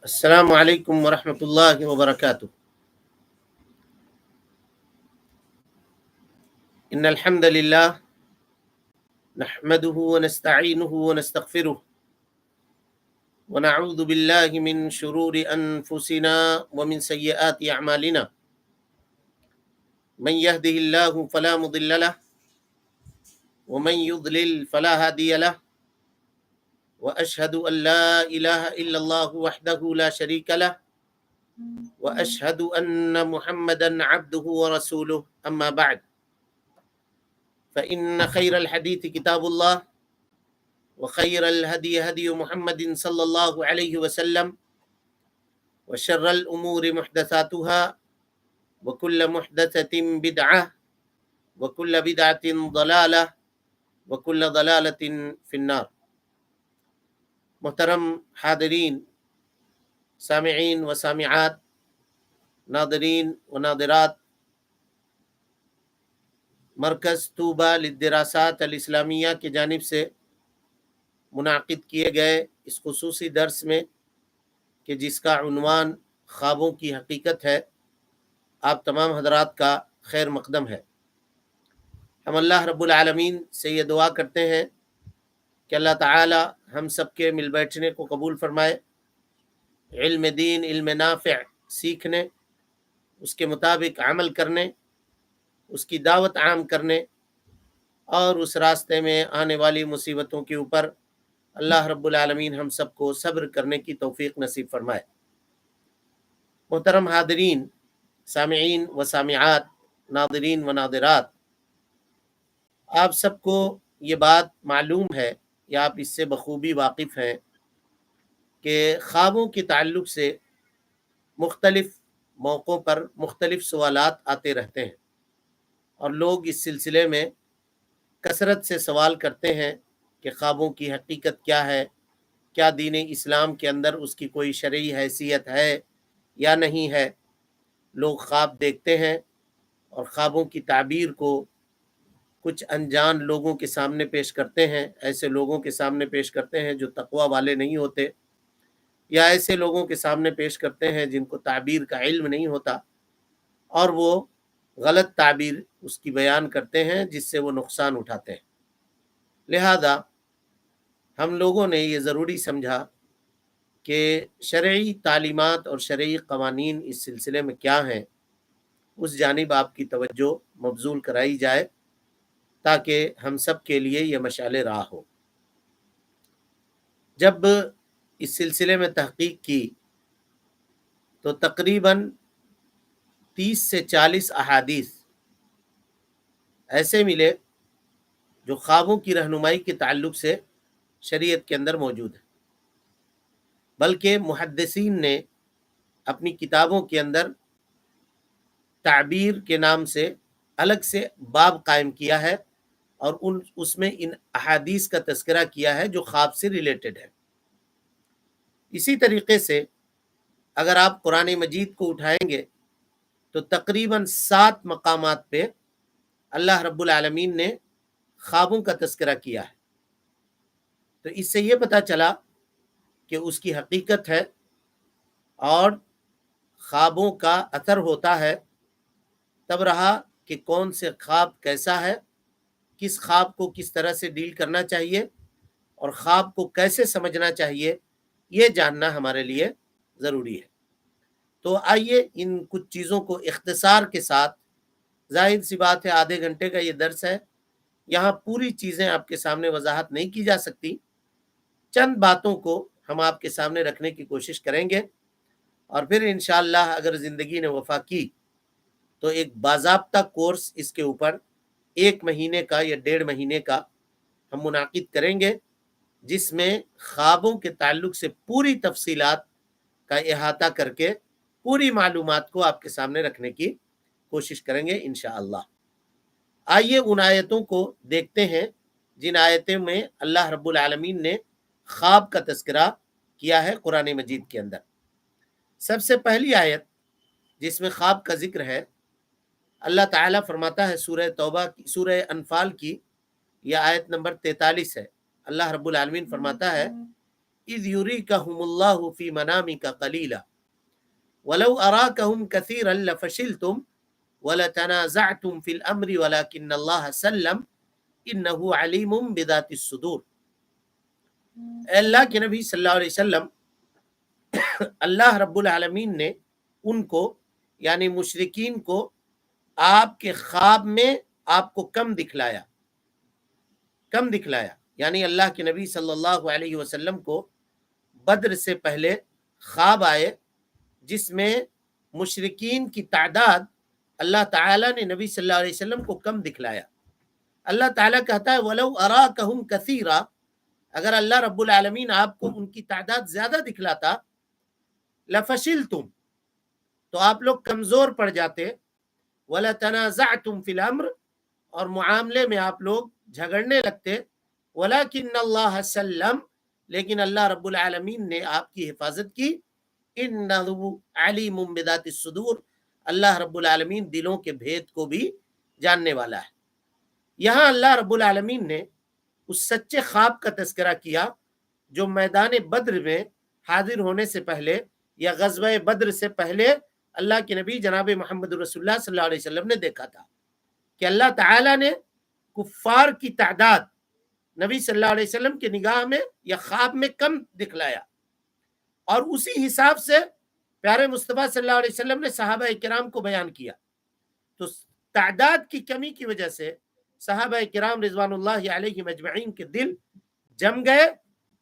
السلام علیکم ورحمۃ اللہ وبرکاتہ۔ ان الحمد للہ نحمده ونستعینه ونستغفره ونعوذ باللہ من شرور انفسنا ومن سیئات اعمالنا من يهده اللہ فلا مضل له ومن يضلل فلا هادی له واشهد ان لا الہ الا اللہ وحدہ لا شریک له واشهد ان محمدا عبده ورسوله اما بعد فإن خير الحديث كتاب الله وخير الهدي هدي محمد صلى الله عليه وسلم وشر الأمور محدثاتها وكل محدثة بدعة وكل بدعة ضلالة وكل ضلالة في النار۔ محترم حاضرین، سامعین و سامعات، ناظرین و ناظرات، مرکز طوبہ للدراسات الاسلامیہ کی جانب سے منعقد کیے گئے اس خصوصی درس میں کہ جس کا عنوان خوابوں کی حقیقت ہے، آپ تمام حضرات کا خیر مقدم ہے۔ ہم اللہ رب العالمین سے یہ دعا کرتے ہیں کہ اللہ تعالی ہم سب کے مل بیٹھنے کو قبول فرمائے، علم دین، علم نافع سیکھنے، اس کے مطابق عمل کرنے، اس کی دعوت عام کرنے اور اس راستے میں آنے والی مصیبتوں کے اوپر اللہ رب العالمین ہم سب کو صبر کرنے کی توفیق نصیب فرمائے۔ محترم حاضرین، سامعین و سامعات، ناظرین و ناظرات، آپ سب کو یہ بات معلوم ہے یا آپ اس سے بخوبی واقف ہیں کہ خوابوں کے تعلق سے مختلف موقعوں پر مختلف سوالات آتے رہتے ہیں، اور لوگ اس سلسلے میں کثرت سے سوال کرتے ہیں کہ خوابوں کی حقیقت کیا ہے، کیا دین اسلام کے اندر اس کی کوئی شرعی حیثیت ہے یا نہیں ہے۔ لوگ خواب دیکھتے ہیں اور خوابوں کی تعبیر کو کچھ انجان لوگوں کے سامنے پیش کرتے ہیں، ایسے لوگوں کے سامنے پیش کرتے ہیں جو تقوی والے نہیں ہوتے، یا ایسے لوگوں کے سامنے پیش کرتے ہیں جن کو تعبیر کا علم نہیں ہوتا، اور وہ غلط تعبیر اس کی بیان کرتے ہیں جس سے وہ نقصان اٹھاتے ہیں۔ لہذا ہم لوگوں نے یہ ضروری سمجھا کہ شرعی تعلیمات اور شرعی قوانین اس سلسلے میں کیا ہیں، اس جانب آپ کی توجہ مبذول کرائی جائے تاکہ ہم سب کے لیے یہ مشعل راہ ہو۔ جب اس سلسلے میں تحقیق کی تو تقریباً 30 سے 40 احادیث ایسے ملے جو خوابوں کی رہنمائی کے تعلق سے شریعت کے اندر موجود ہے، بلکہ محدثین نے اپنی کتابوں کے اندر تعبیر کے نام سے الگ سے باب قائم کیا ہے اور اس میں ان احادیث کا تذکرہ کیا ہے جو خواب سے ریلیٹڈ ہے۔ اسی طریقے سے اگر آپ قرآن مجید کو اٹھائیں گے تو تقریباً 7 مقامات پہ اللہ رب العالمین نے خوابوں کا تذکرہ کیا ہے۔ تو اس سے یہ پتہ چلا کہ اس کی حقیقت ہے اور خوابوں کا اثر ہوتا ہے۔ تب رہا کہ کون سے خواب کیسا ہے، کس خواب کو کس طرح سے ڈیل کرنا چاہیے اور خواب کو کیسے سمجھنا چاہیے، یہ جاننا ہمارے لیے ضروری ہے۔ تو آئیے ان کچھ چیزوں کو اختصار کے ساتھ، ظاہر سی بات ہے آدھے گھنٹے کا یہ درس ہے، یہاں پوری چیزیں آپ کے سامنے وضاحت نہیں کی جا سکتی، چند باتوں کو ہم آپ کے سامنے رکھنے کی کوشش کریں گے، اور پھر انشاءاللہ اگر زندگی نے وفا کی تو ایک باضابطہ کورس اس کے اوپر 1 مہینے کا یا 1.5 مہینے کا ہم منعقد کریں گے، جس میں خوابوں کے تعلق سے پوری تفصیلات کا احاطہ کر کے پوری معلومات کو آپ کے سامنے رکھنے کی کوشش کریں گے انشاءاللہ۔ آئیے ان آیتوں کو دیکھتے ہیں جن آیتوں میں اللہ رب العالمین نے خواب کا تذکرہ کیا ہے قرآن مجید کے اندر۔ سب سے پہلی آیت جس میں خواب کا ذکر ہے، اللہ تعالیٰ فرماتا ہے سورہ توبہ کی، سورہ انفال کی یہ آیت نمبر 43 ہے۔ اللہ رب العالمین فرماتا ہے اذ یریکہم اللہ فی منامک قلیلا ولو اراکہم کثیرا لفشلتم ولتنازعتم فی الامر ولکن اللہ سلم انہ علیم بذات الصدور۔ اے اللہ کے نبی صلی اللہ علیہ وسلم، اللہ رب العالمین نے ان کو یعنی مشرکین کو آپ کے خواب میں آپ کو کم دکھلایا یعنی اللہ کے نبی صلی اللہ علیہ وسلم کو بدر سے پہلے خواب آئے جس میں مشرکین کی تعداد اللہ تعالیٰ نے نبی صلی اللہ علیہ وسلم کو کم دکھلایا۔ اللہ تعالیٰ کہتا ہے وَلَوْ أَرَاكَهُمْ كَثِيرًا، اگر اللہ رب العالمین آپ کو ان کی تعداد زیادہ دکھلاتا لَفَشِلْتُمْ، تو آپ لوگ کمزور پڑ جاتے، وَلَتَنَازَعْتُمْ فِي الْأَمْرِ، اور معاملے میں آپ لوگ جھگڑنے لگتے، وَلَكِنَّ اللَّهَ سَلَّمَ، لیکن اللہ رب العالمین نے آپ کی حفاظت کی، اِنَّهُ عَلِيمٌ بِذَاتِ الصُّدُورِ، اللہ رب العالمین دلوں کے بھید کو بھی جاننے والا ہے۔ یہاں اللہ رب العالمین نے اس سچے خواب کا تذکرہ کیا جو میدان بدر میں حاضر ہونے سے پہلے یا غزوہ بدر سے پہلے اللہ کے نبی جناب محمد رسول اللہ صلی اللہ علیہ وسلم نے دیکھا تھا کہ اللہ تعالیٰ نے کفار کی تعداد نبی صلی اللہ علیہ وسلم کی نگاہ میں یا خواب میں کم دکھلایا، اور اسی حساب سے پیارے مصطفیٰ صلی اللہ علیہ وسلم نے صحابہ کرام کو بیان کیا۔ تو تعداد کی کمی کی وجہ سے صحابہ کرام رضوان اللہ علیہم اجمعین کے دل جم گئے،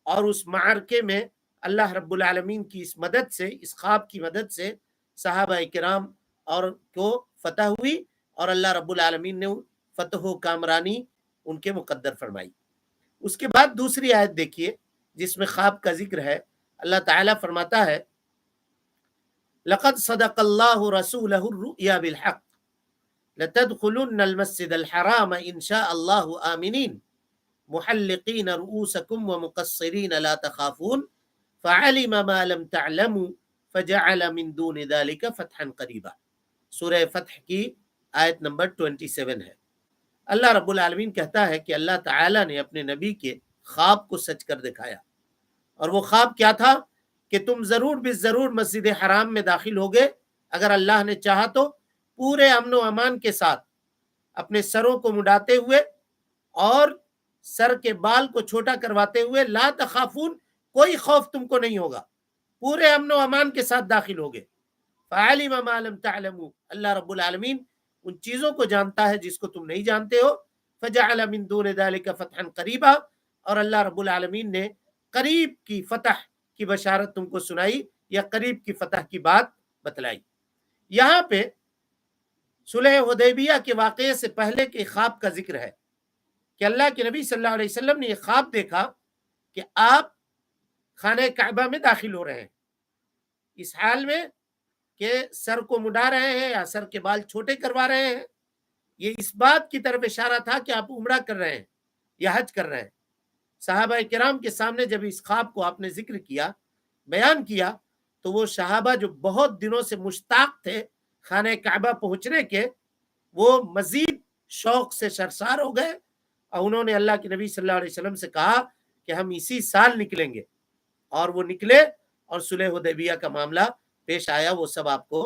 اور اس معرکے میں اللہ رب العالمین کی اس مدد سے، اس خواب کی مدد سے صحابہ کرام اور کو فتح ہوئی، اور اللہ رب العالمین نے فتح و کامرانی ان کے مقدر فرمائی۔ اس کے بعد دوسری آیت دیکھیے جس میں خواب کا ذکر ہے۔ اللہ تعالیٰ فرماتا ہے لَقَدْ صَدَقَ اللَّهُ رَسُولَهُ الرُّؤْيَا بِالْحَقِّ لَتَدْخُلُنَّ الْمَسْجِدَ الْحَرَامَ إِنْ شَاءَ اللَّهُ آمِنِينَ مُحَلِّقِينَ رُؤُوسَكُمْ وَمُقَصِّرِينَ لَا تَخَافُونَ فَعَلِمَ مَا لَمْ تَعْلَمُوا فَجَعَلَ مِن دُونِ ذَلِكَ فَتْحًا قَرِيبًا۔ سورہ فتح کی آیت نمبر 27 ہے۔ اللہ رب العالمین کہتا ہے کہ اللہ تعالیٰ نے اپنے نبی کے خواب کو سچ کر دکھایا، اور وہ خواب کیا تھا کہ تم ضرور بالضرور مسجد حرام میں داخل ہوگے اگر اللہ نے چاہا تو، پورے امن و امان کے ساتھ، اپنے سروں کو مڈاتے ہوئے اور سر کے بال کو چھوٹا کرواتے ہوئے، لا تخافون، کوئی خوف تم کو نہیں ہوگا، پورے امن و امان کے ساتھ داخل ہوگے۔ فعلم ما لم تعلموا، اللہ رب العالمین ان چیزوں کو جانتا ہے جس کو تم نہیں جانتے ہو۔ فجعل من دون ذلك فتحا قریبا، اور اللہ رب العالمین نے قریب کی فتح کی بشارت تم کو سنائی یا قریب کی فتح کی بات بتلائی۔ یہاں پہ صلح حدیبیہ کے واقعے سے پہلے کے خواب کا ذکر ہے کہ اللہ کے نبی صلی اللہ علیہ وسلم نے یہ خواب دیکھا کہ آپ خانہ کعبہ میں داخل ہو رہے ہیں، اس حال میں کہ سر کو مڈا رہے ہیں یا سر کے بال چھوٹے کروا رہے ہیں۔ یہ اس بات کی طرف اشارہ تھا کہ آپ عمرہ کر رہے ہیں یا حج کر رہے ہیں۔ صحابہ کرام کے سامنے جب اس خواب کو آپ نے ذکر کیا، بیان کیا، تو وہ صحابہ جو بہت دنوں سے مشتاق تھے خانہ کعبہ پہنچنے کے، وہ مزید شوق سے سرشار ہو گئے، اور انہوں نے اللہ کے نبی صلی اللہ علیہ وسلم سے کہا کہ ہم اسی سال نکلیں گے، اور وہ نکلے، اور صلح حدیبیہ کا معاملہ پیش آیا، وہ سب آپ کو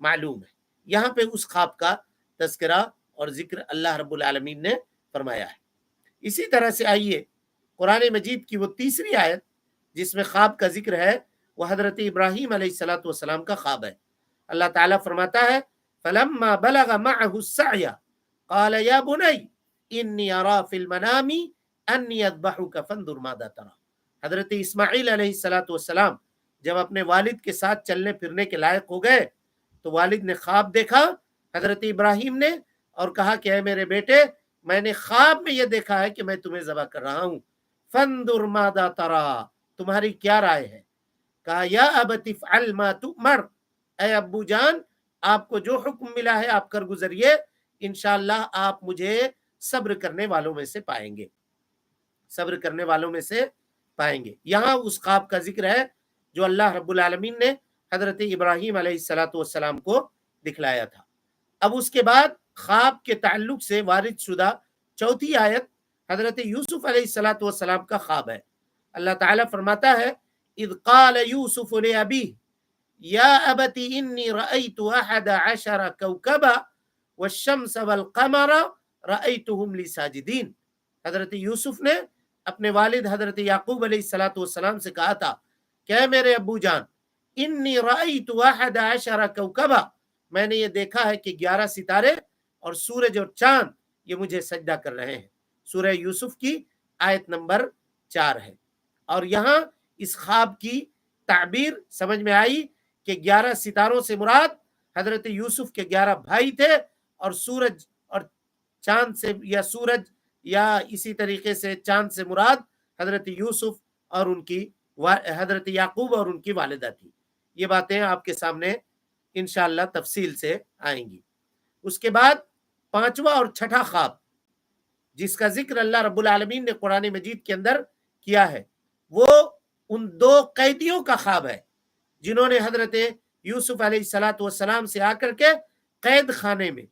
معلوم ہے۔ یہاں پہ اس خواب کا تذکرہ اور ذکر اللہ رب العالمین نے فرمایا ہے۔ اسی طرح سے آئیے قرآن مجید کی وہ تیسری آیت جس میں خواب کا ذکر ہے، وہ حضرت ابراہیم علیہ السلام کا خواب ہے۔ اللہ تعالیٰ فرماتا ہے فَلَمَّا بَلَغَ مَعَهُ السَّعْيَ قَالَ يَا بُنَيَّ إِنِّي أَرَىٰ فِي الْمَنَامِ أَنِّي أَذْبَحُكَ فَانظُرْ مَاذَا تَرَىٰ۔ حضرت اسماعیل علیہ السلام جب اپنے والد کے ساتھ چلنے پھرنے کے لائق ہو گئے تو والد نے خواب دیکھا حضرت ابراہیم نے، اور کہا کہ اے میرے بیٹے، میں نے خواب میں یہ دیکھا ہے کہ میں تمہیں ذبح کر رہا ہوں، فانظر ماذا ترى، تمہاری کیا رائے ہے؟ کہا یا ابت افعل ما تؤمر، اے ابو جان آپ کو جو حکم ملا ہے آپ کر گزریے، انشاءاللہ آپ مجھے صبر کرنے والوں میں سے پائیں گے، صبر کرنے والوں میں سے پائیں گے۔ یہاں اس خواب کا ذکر ہے جو اللہ رب العالمین نے حضرت ابراہیم علیہ السلام کو دکھلایا تھا۔ اب اس کے بعد خواب کے تعلق سے وارد شدہ چوتھی آیت حضرت یوسف علیہ السلام کا خواب ہے۔ اللہ تعالیٰ فرماتا ہے اذ قال یوسف لأبیہ یا ابت انی رأیت احد عشر کوکبا والشمس والقمر رأیتهم لی ساجدین. حضرت یوسف نے اپنے والد حضرت یعقوب علیہ الصلوۃ والسلام سے کہا تھا کہ اے میرے ابو جان، انی رأیت احد عشر کوکبا، میں نے یہ دیکھا ہے کہ 11 ستارے اور سورج اور چاند یہ مجھے سجدہ کر رہے ہیں. سورہ یوسف کی آیت نمبر 4 ہے. اور یہاں اس خواب کی تعبیر سمجھ میں آئی کہ 11 ستاروں سے مراد حضرت یوسف کے 11 بھائی تھے، اور سورج اور چاند سے یا سورج یا اسی طریقے سے چاند سے مراد حضرت یوسف اور ان کی حضرت یعقوب اور ان کی والدہ تھی. یہ باتیں آپ کے سامنے انشاءاللہ تفصیل سے آئیں گی. اس کے بعد 5واں اور 6واں خواب جس کا ذکر اللہ رب العالمین نے قرآن مجید کے اندر کیا ہے، وہ ان 2 قیدیوں کا خواب ہے جنہوں نے حضرت یوسف علیہ الصلوۃ والسلام سے آ کر کے قید خانے میں،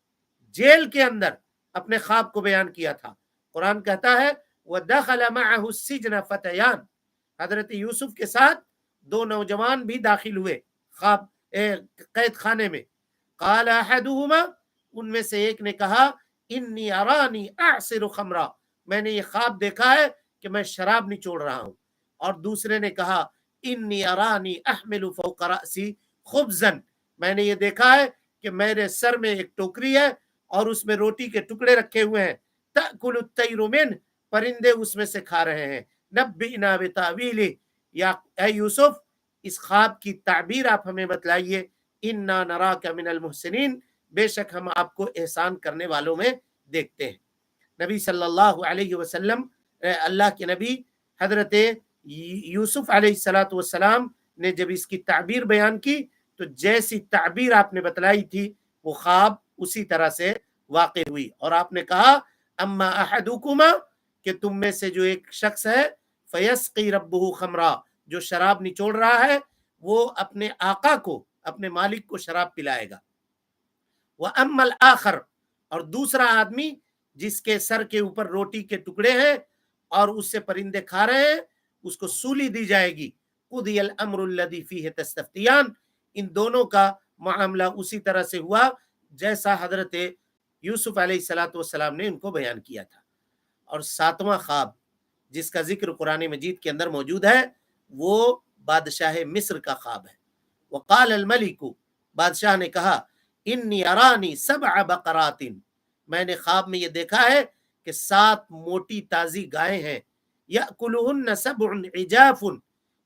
جیل کے اندر اپنے خواب کو بیان کیا تھا. قرآن کہتا ہے وَدَخَلَ مَعَهُ السِّجْنَ فَتَيَانِ، حضرت یوسف کے ساتھ 2 نوجوان بھی داخل ہوئے خواب قید خانے میں. قال احدهما، ان میں سے ایک نے کہا انی ارانی اعصر خمرا، میں نے یہ خواب دیکھا ہے کہ میں شراب نچوڑ رہا ہوں. اور دوسرے نے کہا انی ارانی احمل فوق رأسی خبزا، میں نے یہ دیکھا ہے کہ میرے سر میں ایک ٹوکری ہے اور اس میں روٹی کے ٹکڑے رکھے ہوئے ہیں. تأکل الطیر منہ، پرندے اس میں سے کھا رہے ہیں. نبئنا بتاویلہ، یا اے یوسف اس خواب کی تعبیر آپ ہمیں بتلائیے. انا نراک من المحسنین، بے شک ہم آپ کو احسان کرنے والوں میں دیکھتے ہیں. نبی صلی اللہ علیہ وسلم، اللہ کے نبی حضرت یوسف علیہ الصلوۃ والسلام نے جب اس کی تعبیر بیان کی تو جیسی تعبیر آپ نے بتلائی تھی وہ خواب اسی طرح سے واقع ہوئی. اور آپ نے کہا اما احدکما، کہ تم میں سے جو ایک شخص ہے فیسقی ربہ خمرا، جو شراب نچوڑ رہا ہے وہ اپنے آقا کو، اپنے مالک کو شراب پلائے گا. وَأَمَّا الْآخَرُ، اور دوسرا آدمی جس کے سر کے اوپر روٹی کے ٹکڑے ہیں اور اس سے پرندے کھا رہے ہیں، اس کو سولی دی جائے گی. قُضِيَ الْأَمْرُ الَّذِي فِيهِ تَسْتَفْتِيَانِ، ان دونوں کا معاملہ اسی طرح سے ہوا جیسا حضرت یوسف علیہ الصلوۃ والسلام نے ان کو بیان کیا تھا. اور 7واں خواب جس کا ذکر قرآن مجید کے اندر موجود ہے وہ بادشاہ مصر کا خواب ہے. وقال الملک، بادشاہ نے کہا انی ارانی 7 بقرات، میں نے خواب میں یہ دیکھا ہے کہ 7 موٹی تازی گائیں ہیں. یأکلہن 7 عجاف،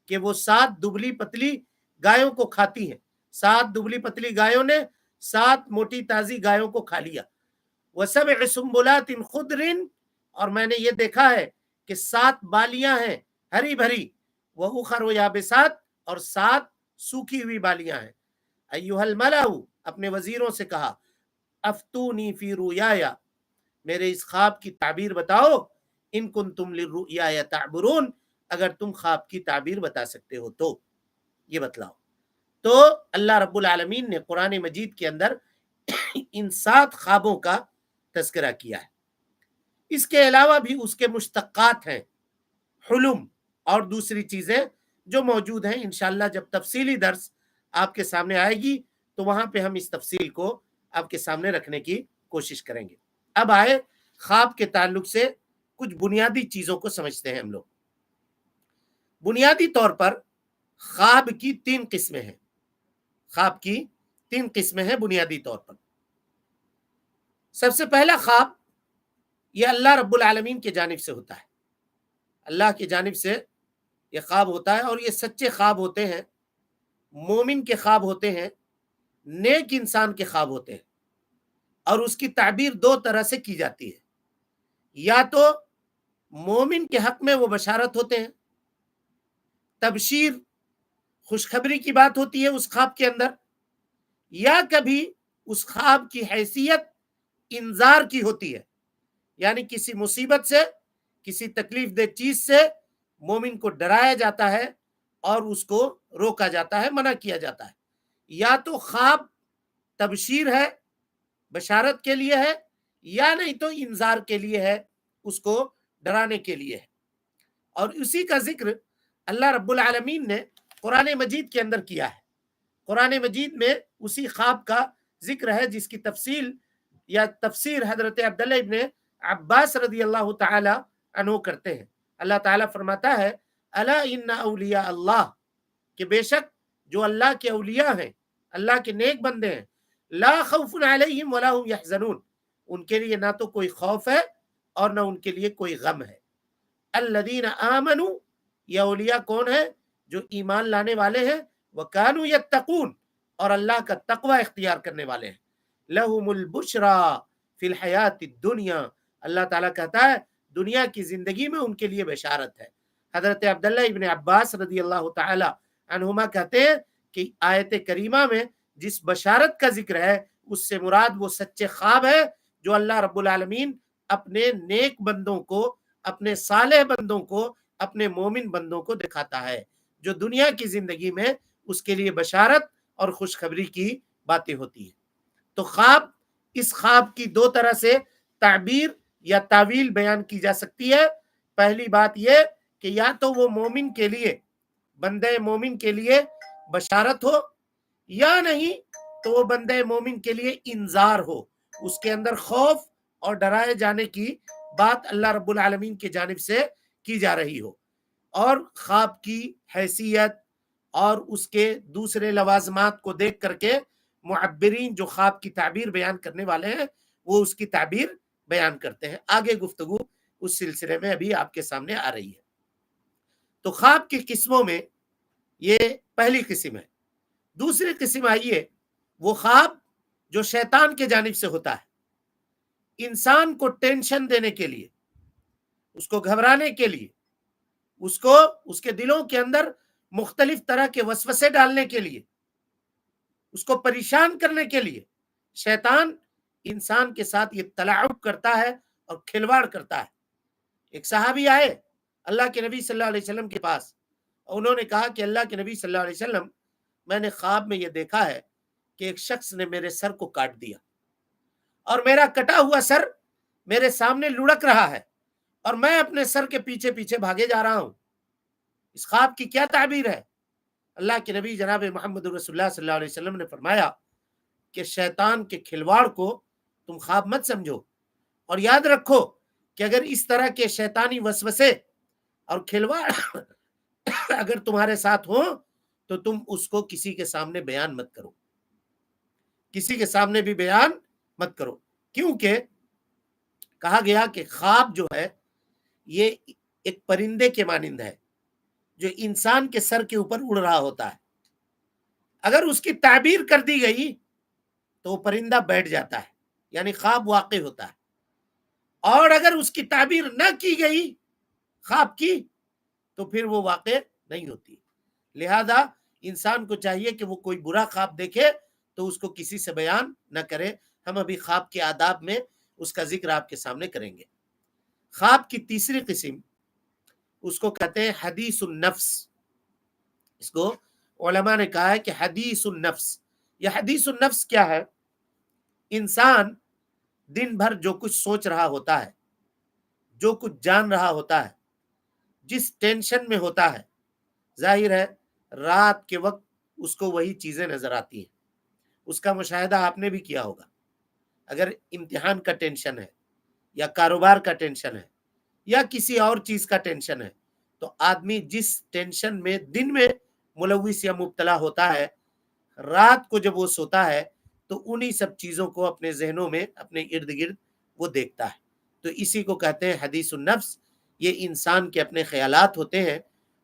کہ وہ 7 دبلی پتلی گایوں کو کھاتی ہیں. 7 دبلی پتلی گایوں نے 7 موٹی تازی گایوں کو کھا لیا. وَسَبْعِ سُنبُلَاتٍ خُضْرٍ، اور میں نے یہ دیکھا ہے کہ 7 بالیاں ہیں ہری بھری. وَأُخَرُ یابسات، اور 7 سوکھی ہوئی بالیاں ہیں. ایھا الملأ، اپنے وزیروں سے کہا افتونی فی رؤیایا، میرے اس خواب کی تعبیر بتاؤ. ان کنتم للرؤیا تعبرون، اگر تم خواب کی تعبیر بتا سکتے ہو تو یہ بتلاؤ. تو اللہ رب العالمین نے قرآن مجید کے اندر ان 7 خوابوں کا تذکرہ کیا ہے. اس کے علاوہ بھی اس کے مشتقات ہیں، حلم اور دوسری چیزیں جو موجود ہیں. انشاءاللہ جب تفصیلی درس آپ کے سامنے آئے گی تو وہاں پہ ہم اس تفصیل کو آپ کے سامنے رکھنے کی کوشش کریں گے. اب آئے خواب کے تعلق سے کچھ بنیادی چیزوں کو سمجھتے ہیں ہم لوگ. بنیادی طور پر خواب کی 3 قسمیں ہیں. خواب کی 3 قسمیں ہیں بنیادی طور پر. سب سے پہلا خواب یہ اللہ رب العالمین کی جانب سے ہوتا ہے. اللہ کی جانب سے یہ خواب ہوتا ہے، اور یہ سچے خواب ہوتے ہیں، مومن کے خواب ہوتے ہیں، نیک انسان کے خواب ہوتے ہیں. اور اس کی تعبیر 2 طرح سے کی جاتی ہے. یا تو مومن کے حق میں وہ بشارت ہوتے ہیں، تبشیر، خوشخبری کی بات ہوتی ہے اس خواب کے اندر. یا کبھی اس خواب کی حیثیت انذار کی ہوتی ہے، یعنی کسی مصیبت سے، کسی تکلیف دہ چیز سے مومن کو ڈرایا جاتا ہے اور اس کو روکا جاتا ہے، منع کیا جاتا ہے. یا تو خواب تبشیر ہے، بشارت کے لیے ہے، یا نہیں تو انذار کے لیے ہے، اس کو ڈرانے کے لیے ہے. اور اسی کا ذکر اللہ رب العالمین نے قرآن مجید کے اندر کیا ہے. قرآن مجید میں اسی خواب کا ذکر ہے جس کی تفصیل یا تفسیر حضرت عبداللہ ابن عباس رضی اللہ تعالی عنہ کرتے ہیں. اللہ تعالیٰ فرماتا ہے الا ان اولیاء اللہ، کہ بے شک جو اللہ کے اولیاء ہیں، اللہ کے نیک بندے ہیں، لا خوف علیہم ولا هم یحزنون، ان کے لیے نہ تو کوئی خوف ہے اور نہ ان کے لیے کوئی غم ہے. الذین آمنوا، یہ اولیاء کون ہیں؟ جو ایمان لانے والے ہیں، وکانوا یتقون، اور اللہ کا تقوی اختیار کرنے والے ہیں. لہم البشرا فی الحیات الدنیا، اللہ تعالیٰ کہتا ہے دنیا کی زندگی میں ان کے لیے بشارت ہے. حضرت عبداللہ ابن عباس رضی اللہ تعالی عنہما کہتے ہیں کہ آیت کریمہ میں جس بشارت کا ذکر ہے اس سے مراد وہ سچے خواب ہے جو اللہ رب العالمین اپنے نیک بندوں کو، اپنے صالح بندوں کو، اپنے مومن بندوں کو دکھاتا ہے، جو دنیا کی زندگی میں اس کے لیے بشارت اور خوشخبری کی باتیں ہوتی ہیں. تو خواب، اس خواب کی دو طرح سے تعبیر یا تعویل بیان کی جا سکتی ہے. پہلی بات یہ کہ یا تو وہ مومن کے لیے، بندے مومن کے لیے بشارت ہو، یا نہیں تو وہ بندے مومن کے لیے انذار ہو، اس کے اندر خوف اور ڈرائے جانے کی بات اللہ رب العالمین کی جانب سے کی جا رہی ہو. اور خواب کی حیثیت اور اس کے دوسرے لوازمات کو دیکھ کر کے معبرین جو خواب کی تعبیر بیان کرنے والے ہیں وہ اس کی تعبیر بیان کرتے ہیں. آگے گفتگو اس سلسلے میں ابھی آپ کے سامنے آ رہی ہے. تو خواب کی قسموں میں یہ پہلی قسم ہے. دوسری قسم آئیے، وہ خواب جو شیطان کے جانب سے ہوتا ہے، انسان کو ٹینشن دینے کے لیے، اس کو گھبرانے کے لیے، اس کو اس کے دلوں کے اندر مختلف طرح کے وسوسے ڈالنے کے لیے، اس کو پریشان کرنے کے لیے شیطان انسان کے ساتھ یہ تلاعب کرتا ہے اور کھلواڑ کرتا ہے. ایک صحابی آئے اللہ کے نبی صلی اللہ علیہ وسلم کے پاس، اور انہوں نے کہا کہ اللہ کے نبی صلی اللہ علیہ وسلم، میں نے خواب میں یہ دیکھا ہے کہ ایک شخص نے میرے سر کو کاٹ دیا، اور میرا کٹا ہوا سر میرے سامنے لڑک رہا ہے، اور میں اپنے سر کے پیچھے پیچھے بھاگے جا رہا ہوں. اس خواب کی کیا تعبیر ہے؟ اللہ کے نبی جناب محمد رسول اللہ صلی اللہ علیہ وسلم نے فرمایا کہ شیطان کے کھلواڑ کو تم خواب مت سمجھو، اور یاد رکھو کہ اگر اس طرح کے شیطانی وسوسے اور کھلواڑ اگر تمہارے ساتھ ہوں تو تم اس کو کسی کے سامنے بیان مت کرو، کسی کے سامنے بھی بیان مت کرو. کیونکہ کہا گیا کہ خواب جو ہے یہ ایک پرندے کے مانند ہے جو انسان کے سر کے اوپر اڑ رہا ہوتا ہے. اگر اس کی تعبیر کر دی گئی تو وہ پرندہ بیٹھ جاتا ہے، یعنی خواب واقع ہوتا ہے. اور اگر اس کی تعبیر نہ کی گئی خواب کی تو پھر وہ واقع نہیں ہوتی. لہذا انسان کو چاہیے کہ وہ کوئی برا خواب دیکھے تو اس کو کسی سے بیان نہ کرے. ہم ابھی خواب کے آداب میں اس کا ذکر آپ کے سامنے کریں گے. خواب کی تیسری قسم اس کو کہتے ہیں حدیث النفس. اس کو علماء نے کہا ہے کہ حدیث النفس. یہ حدیث النفس کیا ہے؟ انسان دن بھر جو کچھ سوچ رہا ہوتا ہے، جو کچھ جان رہا ہوتا ہے، جس ٹینشن میں ہوتا ہے، ظاہر ہے رات کے وقت اس کو وہی چیزیں نظر آتی ہیں. اس کا مشاہدہ آپ نے بھی کیا ہوگا. اگر امتحان کا ٹینشن ہے یا کاروبار کا ٹینشن ہے یا کسی اور چیز کا ٹینشن ہے تو آدمی جس ٹینشن میں دن میں ملوث یا مبتلا ہوتا ہے، رات کو جب وہ سوتا ہے تو انہی سب چیزوں کو اپنے ذہنوں میں، اپنے ارد گرد وہ دیکھتا ہے. تو اسی کو کہتے ہیں حدیث النفس. یہ انسان کے اپنے خیالات ہوتے ہیں،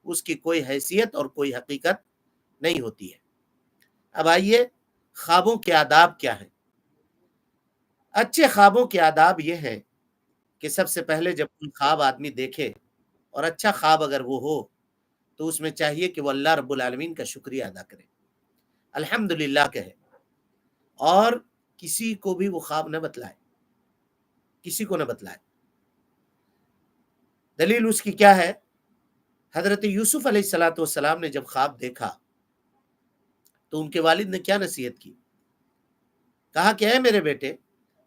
اس کی کوئی حیثیت اور کوئی حقیقت نہیں ہوتی ہے. اب آئیے خوابوں کے آداب کیا ہیں. اچھے خوابوں کے آداب یہ ہیں کہ سب سے پہلے جب کوئی خواب آدمی دیکھے، اور اچھا خواب اگر وہ ہو تو اس میں چاہیے کہ وہ اللہ رب العالمین کا شکریہ ادا کرے، الحمدللہ کہے، اور کسی کو بھی وہ خواب نہ بتلائے، کسی کو نہ بتلائے. دلیل اس کی کیا ہے؟ حضرت یوسف علیہ السلام نے جب خواب دیکھا تو ان کے والد نے کیا نصیحت کی؟ کہا کہ اے میرے بیٹے،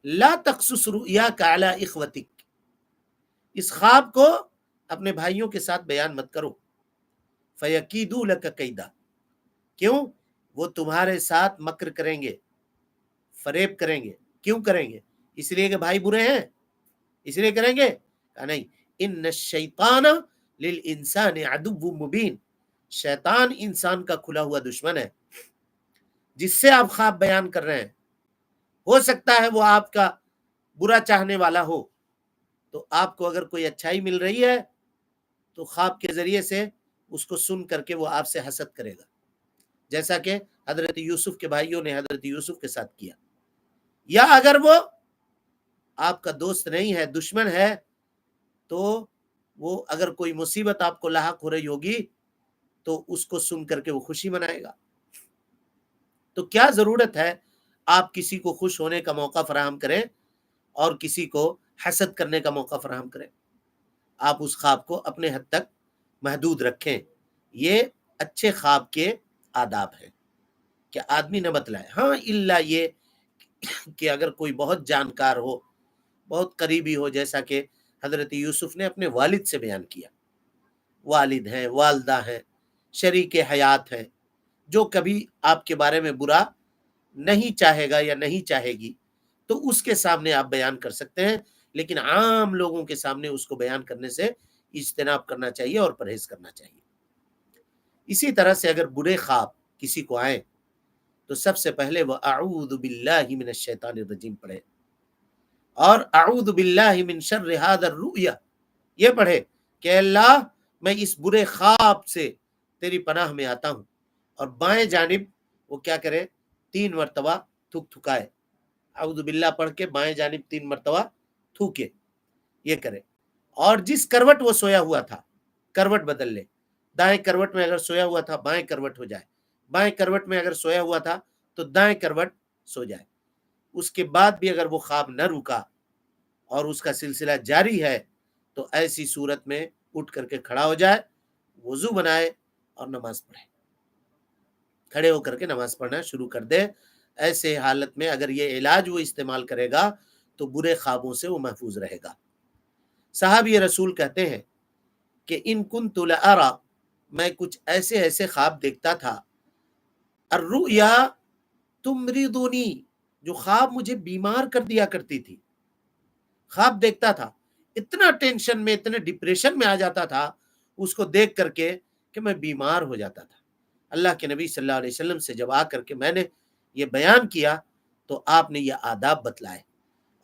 لا تقصص رؤیاک علی اخوتک، اس خواب کو اپنے بھائیوں کے ساتھ بیان مت کرو، فیکیدو لک کیدا، کیوں؟ وہ تمہارے ساتھ مکر کریں گے، فریب کریں گے۔ کیوں کریں گے؟ اس لیے کہ بھائی برے ہیں اس لیے کریں گے؟ کہا نہیں، ان الشیطان للانسان عدو مبین، شیطان انسان کا کھلا ہوا دشمن ہے، جس سے آپ خواب بیان کر رہے ہیں ہو سکتا ہے وہ آپ کا برا چاہنے والا ہو، تو آپ کو اگر کوئی اچھائی مل رہی ہے تو خواب کے ذریعے سے اس کو سن کر کے وہ آپ سے حسد کرے گا، جیسا کہ حضرت یوسف کے بھائیوں نے حضرت یوسف کے ساتھ کیا۔ یا اگر وہ آپ کا دوست نہیں ہے، دشمن ہے، تو وہ اگر کوئی مصیبت آپ کو لاحق ہو رہی ہوگی تو اس کو سن کر کے وہ خوشی منائے گا۔ تو کیا ضرورت ہے آپ کسی کو خوش ہونے کا موقع فراہم کریں اور کسی کو حسد کرنے کا موقع فراہم کریں؟ آپ اس خواب کو اپنے حد تک محدود رکھیں۔ یہ اچھے خواب کے آداب ہیں کہ آدمی نہ بتلائے، ہاں الا یہ کہ اگر کوئی بہت جانکار ہو، بہت قریبی ہو، جیسا کہ حضرت یوسف نے اپنے والد سے بیان کیا، والد ہیں، والدہ ہیں، شریک حیات ہیں، جو کبھی آپ کے بارے میں برا نہیں چاہے گا یا نہیں چاہے گی، تو اس کے سامنے آپ بیان کر سکتے ہیں، لیکن عام لوگوں کے سامنے اس کو بیان کرنے سے اجتناب کرنا چاہیے اور پرہیز کرنا چاہیے۔ اسی طرح سے اگر برے خواب کسی کو آئیں تو سب سے پہلے وہ اعوذ باللہ من الشیطان الرجیم پڑھے، اور اعوذ باللہ من شر ھذا الرؤیا یہ پڑھے کہ اللہ میں اس برے خواب سے تیری پناہ میں آتا ہوں، اور بائیں جانب وہ کیا کرے؟ 3 مرتبہ تھک تھکائے، اعوذ باللہ پڑھ کے بائیں جانب 3 مرتبہ تھوکے، یہ کرے۔ اور جس کروٹ وہ سویا ہوا تھا کروٹ بدل لے، دائیں کروٹ میں اگر سویا ہوا تھا بائیں کروٹ ہو جائے، بائیں کروٹ میں اگر سویا ہوا تھا تو دائیں کروٹ سو جائے۔ اس کے بعد بھی اگر وہ خواب نہ رکا اور اس کا سلسلہ جاری ہے تو ایسی صورت میں اٹھ کر کے کھڑا ہو جائے، وضو بنائے اور نماز پڑھے، کھڑے ہو کر کے نماز پڑھنا شروع کر دے۔ ایسے حالت میں اگر یہ علاج وہ استعمال کرے گا تو برے خوابوں سے وہ محفوظ رہے گا۔ صحابی رسول کہتے ہیں کہ ان کنت لارا، میں کچھ ایسے خواب دیکھتا تھا، الرؤیا تمرضنی، جو خواب مجھے بیمار کر دیا کرتی تھی۔ خواب دیکھتا تھا، اتنا ٹینشن میں، اتنے ڈپریشن میں آ جاتا تھا اس کو دیکھ کر کے کہ میں بیمار ہو جاتا تھا۔ اللہ کے نبی صلی اللہ علیہ وسلم سے جب آ کر کے میں نے یہ بیان کیا تو آپ نے یہ آداب بتلائے،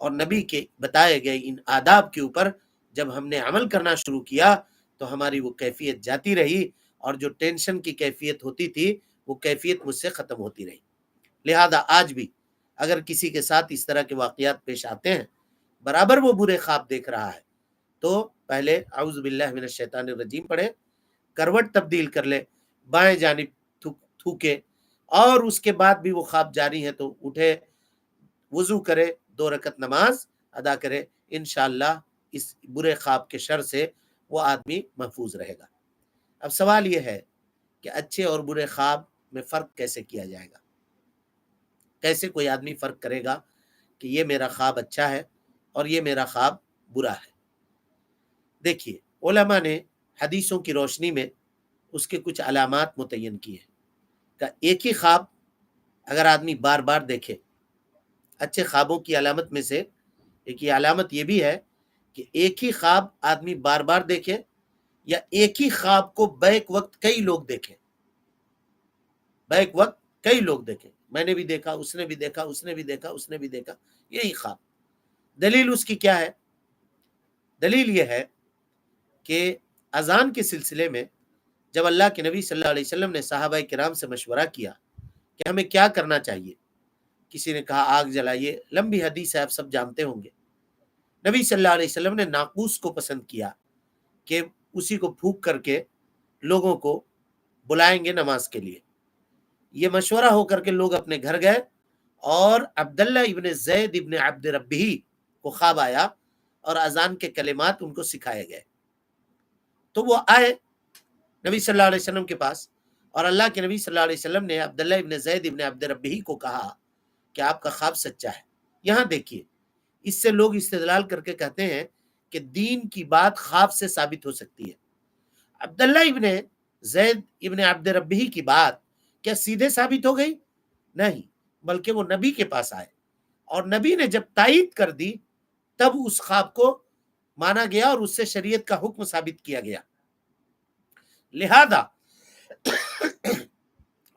اور نبی کے بتائے گئے ان آداب کے اوپر جب ہم نے عمل کرنا شروع کیا تو ہماری وہ کیفیت جاتی رہی، اور جو ٹینشن کی کیفیت ہوتی تھی وہ کیفیت مجھ سے ختم ہوتی رہی۔ لہذا آج بھی اگر کسی کے ساتھ اس طرح کے واقعات پیش آتے ہیں، برابر وہ برے خواب دیکھ رہا ہے، تو پہلے اعوذ باللہ من الشیطان الرجیم پڑھے، کروٹ تبدیل کر لے، بائیں جانب تھوکے، اور اس کے بعد بھی وہ خواب جاری ہے تو اٹھے، وضو کرے، 2 رکعت نماز ادا کرے، انشاءاللہ اس برے خواب کے شر سے وہ آدمی محفوظ رہے گا۔ اب سوال یہ ہے کہ اچھے اور برے خواب میں فرق کیسے کیا جائے گا؟ کیسے کوئی آدمی فرق کرے گا کہ یہ میرا خواب اچھا ہے اور یہ میرا خواب برا ہے؟ دیکھیے، علماء نے حدیثوں کی روشنی میں اس کے کچھ علامات متعین کی ہیں کہ ایک ہی خواب اگر آدمی بار بار دیکھے، اچھے خوابوں کی علامت میں سے ایک یہ علامت یہ بھی ہے کہ ایک ہی خواب آدمی بار بار دیکھے، یا ایک ہی خواب کو بیک وقت کئی لوگ دیکھیں، بیک وقت کئی لوگ دیکھیں، میں نے بھی دیکھا، اس نے بھی دیکھا، اس نے بھی دیکھا، اس نے بھی دیکھا، یہی خواب۔ دلیل اس کی کیا ہے؟ دلیل یہ ہے کہ اذان کے سلسلے میں جب اللہ کے نبی صلی اللہ علیہ وسلم نے صحابہ کرام سے مشورہ کیا کہ ہمیں کیا کرنا چاہیے، کسی نے کہا آگ جلائیے، لمبی حدیث ہے، آپ سب جانتے ہوں گے۔ نبی صلی اللہ علیہ وسلم نے ناقوس کو پسند کیا کہ اسی کو پھونک کر کے لوگوں کو بلائیں گے نماز کے لیے۔ یہ مشورہ ہو کر کے لوگ اپنے گھر گئے، اور عبداللہ ابن زید ابن عبد ربہ کو خواب آیا اور اذان کے کلمات ان کو سکھائے گئے۔ تو وہ آئے نبی صلی اللہ علیہ وسلم کے پاس، اور اللہ کے نبی صلی اللہ علیہ وسلم نے عبداللہ ابن زید ابن عبد ربہ کو کہا کہ آپ کا خواب سچا ہے۔ یہاں دیکھیے، اس سے لوگ استدلال کر کے کہتے ہیں کہ دین کی بات خواب سے ثابت ہو سکتی ہے۔ عبداللہ ابن زید ابن عبد ربی کی بات کیا سیدھے ثابت ہو گئی؟ نہیں، بلکہ وہ نبی کے پاس آئے اور نبی نے جب تائید کر دی تب اس خواب کو مانا گیا اور اس سے شریعت کا حکم ثابت کیا گیا۔ لہذا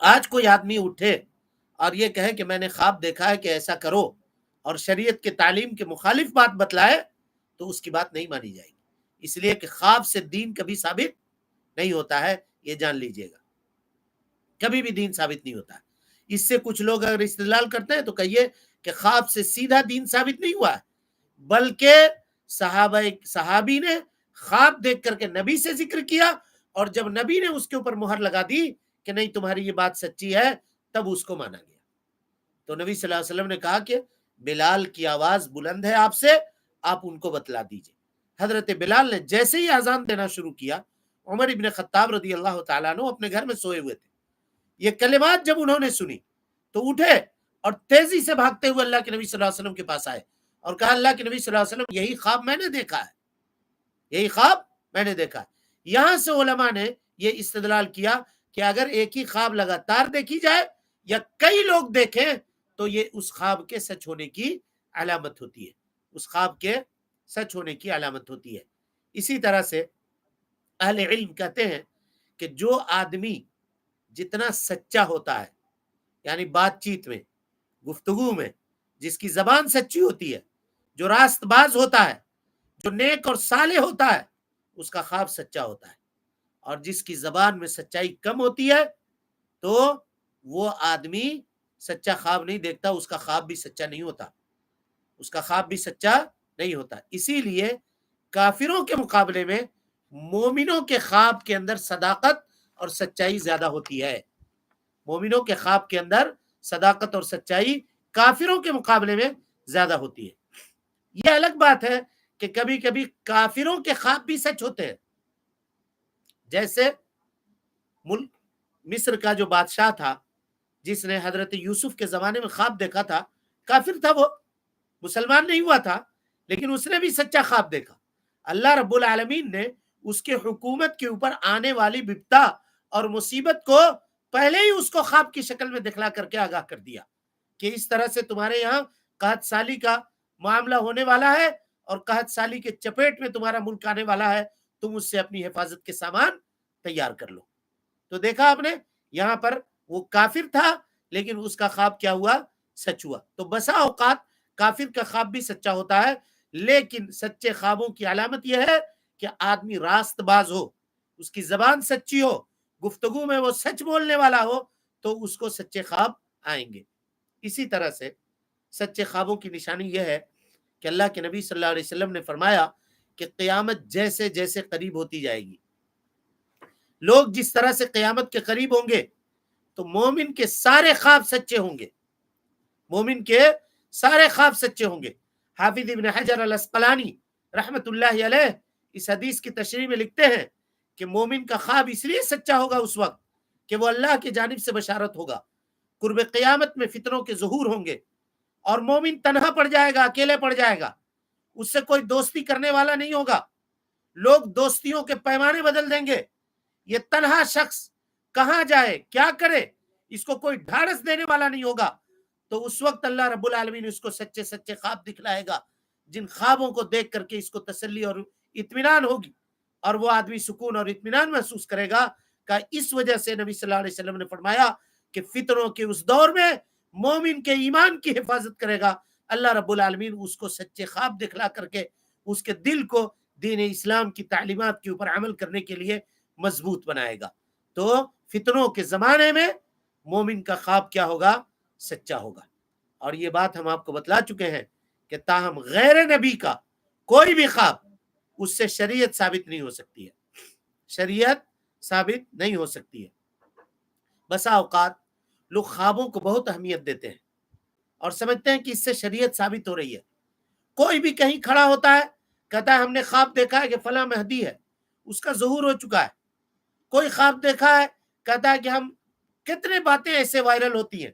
آج کوئی آدمی اٹھے اور یہ کہے کہ میں نے خواب دیکھا ہے کہ ایسا کرو اور شریعت کے تعلیم کے مخالف بات بتلائے تو اس کی بات نہیں مانی جائے گی، اس لیے کہ خواب سے دین کبھی ثابت نہیں ہوتا ہے، یہ جان لیجئے گا، کبھی بھی دین ثابت نہیں ہوتا ہے۔ اس سے کچھ لوگ اگر استدلال کرتے ہیں تو کہیے کہ خواب سے سیدھا دین ثابت نہیں ہوا ہے، بلکہ صحابی نے خواب دیکھ کر کے نبی سے ذکر کیا اور جب نبی نے اس کے اوپر مہر لگا دی کہ نہیں تمہاری یہ بات سچی ہے تب اس کو مانا گیا۔ تو نبی صلی اللہ علیہ وسلم نے کہا کہ بلال کی آواز بلند ہے آپ سے، آپ ان کو بتلا دیجئے۔ حضرت بلال نے جیسے ہی اذان دینا شروع کیا، عمر ابن خطاب رضی اللہ تعالیٰ عنہ اپنے گھر میں سوئے ہوئے تھے، یہ کلمات جب انہوں نے سنی تو اٹھے اور تیزی سے بھاگتے ہوئے اللہ کے نبی صلی اللہ علیہ وسلم کے پاس آئے اور کہا اللہ کے نبی صلی اللہ علیہ وسلم یہی خواب میں نے دیکھا ہے، یہی خواب میں نے دیکھا ہے۔ یہاں سے علماء نے یہ استدلال کیا کہ اگر ایک ہی خواب لگاتار دیکھی جائے یا کئی لوگ دیکھیں تو یہ اس خواب کے سچ ہونے کی علامت ہوتی ہے، اس خواب کے سچ ہونے کی علامت ہوتی ہے۔ اسی طرح سے اہل علم کہتے ہیں کہ جو آدمی جتنا سچا ہوتا ہے، یعنی بات چیت میں، گفتگو میں، جس کی زبان سچی ہوتی ہے، جو راست باز ہوتا ہے، جو نیک اور صالح ہوتا ہے، اس کا خواب سچا ہوتا ہے، اور جس کی زبان میں سچائی کم ہوتی ہے تو وہ آدمی سچا خواب نہیں دیکھتا، اس کا خواب بھی سچا نہیں ہوتا، اس کا خواب بھی سچا نہیں ہوتا۔ اسی لیے کافروں کے مقابلے میں مومنوں کے خواب کے اندر صداقت اور سچائی زیادہ ہوتی ہے، مومنوں کے خواب کے اندر صداقت اور سچائی کافروں کے مقابلے میں زیادہ ہوتی ہے۔ یہ الگ بات ہے کہ کبھی کبھی کافروں کے خواب بھی سچ ہوتے ہیں، جیسے ملک مصر کا جو بادشاہ تھا جس نے حضرت یوسف کے زمانے میں خواب دیکھا تھا، کافر تھا، وہ مسلمان نہیں ہوا تھا، لیکن اس نے بھی سچا خواب دیکھا۔ اللہ رب العالمین نے اس کے حکومت کے اوپر آنے والی بپتا اور مصیبت کو پہلے ہی اس کو خواب کی شکل میں دکھلا کر کے آگاہ کر دیا کہ اس طرح سے تمہارے یہاں قحط سالی کا معاملہ ہونے والا ہے اور قحط سالی کے چپیٹ میں تمہارا ملک آنے والا ہے، تم اس سے اپنی حفاظت کے سامان تیار کر لو۔ تو دیکھا آپ نے یہاں پر وہ کافر تھا لیکن اس کا خواب کیا ہوا؟ سچ ہوا۔ تو بسا اوقات کافر کا خواب بھی سچا ہوتا ہے، لیکن سچے خوابوں کی علامت یہ ہے کہ آدمی راست باز ہو، اس کی زبان سچی ہو، گفتگو میں وہ سچ بولنے والا ہو، تو اس کو سچے خواب آئیں گے۔ اسی طرح سے سچے خوابوں کی نشانی یہ ہے کہ اللہ کے نبی صلی اللہ علیہ وسلم نے فرمایا کہ قیامت جیسے جیسے قریب ہوتی جائے گی، لوگ جس طرح سے قیامت کے قریب ہوں گے تو مومن کے سارے خواب سچے ہوں گے، مومن کے سارے خواب سچے ہوں گے۔ حافظ ابن حجر الاسقلانی رحمت اللہ علیہ اس حدیث کی تشریح میں لکھتے ہیں کہ مومن کا خواب اس لیے سچا ہوگا اس وقت کہ وہ اللہ کی جانب سے بشارت ہوگا، قرب قیامت میں فتنوں کے ظہور ہوں گے اور مومن تنہا پڑ جائے گا، اکیلے پڑ جائے گا، اس سے کوئی دوستی کرنے والا نہیں ہوگا، لوگ دوستیوں کے پیمانے بدل دیں گے، یہ تنہا شخص کہاں جائے، کیا کرے، اس کو کوئی ڈھارس دینے والا نہیں ہوگا۔ تو اس وقت اللہ رب العالمین اس کو سچے سچے خواب دکھلائے گا، جن خوابوں کو دیکھ کر کے اس کو تسلی اور اطمینان ہوگی اور وہ آدمی سکون اور اطمینان محسوس کرے گا کہ اس وجہ سے نبی صلی اللہ علیہ وسلم نے فرمایا کہ فتنوں کے اس دور میں مومن کے ایمان کی حفاظت کرے گا، اللہ رب العالمین اس کو سچے خواب دکھلا کر کے اس کے دل کو دین اسلام کی تعلیمات کے اوپر عمل کرنے کے لیے مضبوط بنائے گا۔ تو فتنوں کے زمانے میں مومن کا خواب کیا ہوگا؟ سچا ہوگا۔ اور یہ بات ہم آپ کو بتلا چکے ہیں کہ تاہم غیر نبی کا کوئی بھی خواب اس سے شریعت ثابت نہیں ہو سکتی ہے، شریعت ثابت نہیں ہو سکتی ہے۔ بسا اوقات لوگ خوابوں کو بہت اہمیت دیتے ہیں اور سمجھتے ہیں کہ اس سے شریعت ثابت ہو رہی ہے۔ کوئی بھی کہیں کھڑا ہوتا ہے کہتا ہے ہم نے خواب دیکھا ہے کہ فلاں مہدی ہے، اس کا ظہور ہو چکا ہے۔ کوئی خواب دیکھا ہے کہتا ہے کہ ہم کتنے باتیں ایسے وائرل ہوتی ہیں،